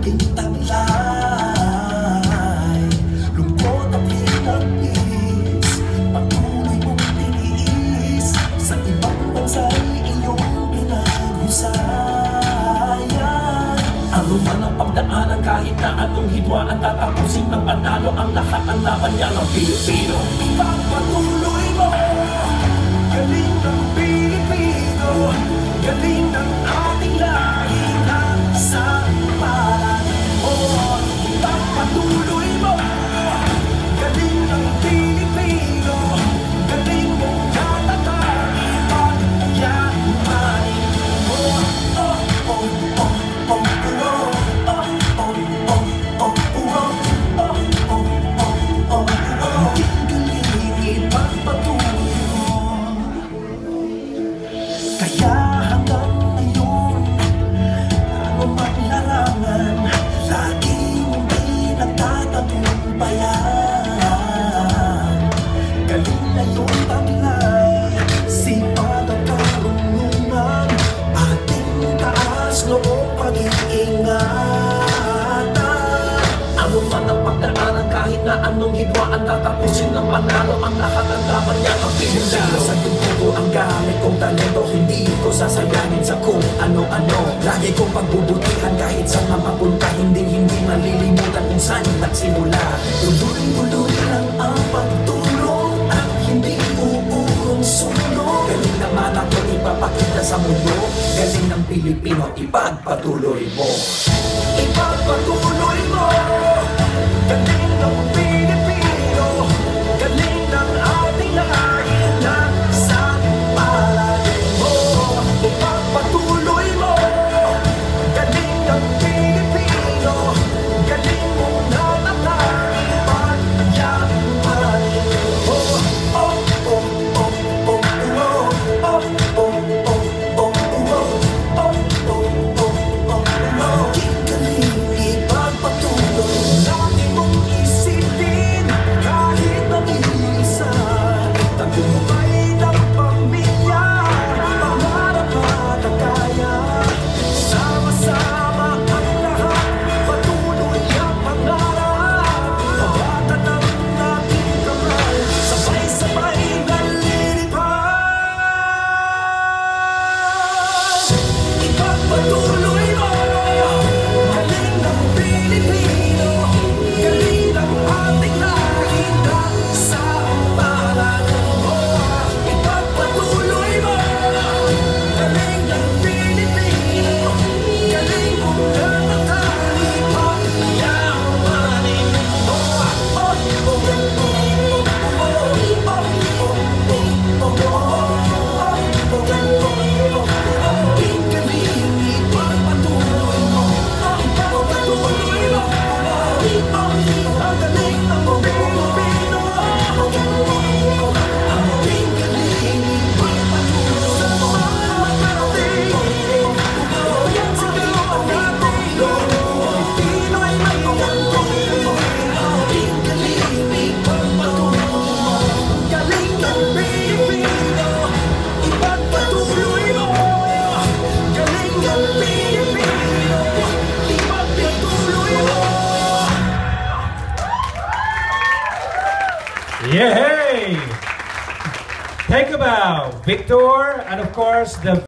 aking taglay. Lungkot at hinagis, patuloy mong tiniis. Sa ibang bansa'y iyong pinaghusayan. Anuman ang pagdaanan, kahit na anong hidwaan, tatapusin ng panalo ang lahat ng laban niya ng Pilipino. Ipagpatuloy mo, galing ng Pilipino, galing ng ating lahi na sa palanan mo. Ipagpatuloy mo, galing ng Pilipino, galing mong natatangin pag-yamanin mo. Oh, oh, oh, oh, kaya hanggang ngayon, ano mang larangan, lagi mong di nagtatagumpayan. Galing na yung taglay, sipag at karunungan, ating taas noong pag-iingatan. Ano man ang pagdaanan, kahit na anong hidwaan, tatapusin ng panalo ang lahat ng laban niya ang Pilipino. Sa dugo ko ang gamit kong talento, hindi ko sasayangin sa kung ano-ano. Lagi kong pagbubutihan kahit saan mapapunta, hindi malilimutan kung saan nagsimula. Tuloy-tuloy lang ang pagtulong at hindi uurong sulong. Galing naman ako ipapakita sa mundo, galing ng Pilipino, ipagpatuloy mo. Ipagpatuloy mo, galing ng Pilipino, galing ng ating lahi na sa palanan mo. Ipagpatuloy mo, galing ng Pilipino, galing mong natatangin pag-yamanin mo. Oh, oh, oh, oh, oh, oh, oh, oh, oh, oh, oh, oh, oh. Galing ipagpatuloy, lagi mong isipin kahit nag-iisa. Tagumpay ng pamilya, pangarap at kaya. Sama-sama ang lahat, patuloy ang pangarap. Pabata ng ating kamay, sabay-sabay nalilipad. Ipagpatuloy mo, galing ng Pilipino, galing ng ating lahi na sa palanan mo. Ipagpatuloy mo, galing ng Pilipino, galing mong natatangin pag-yamanin mo. Oh, oh, oh, Yay! Take a bow, Victor, and of course the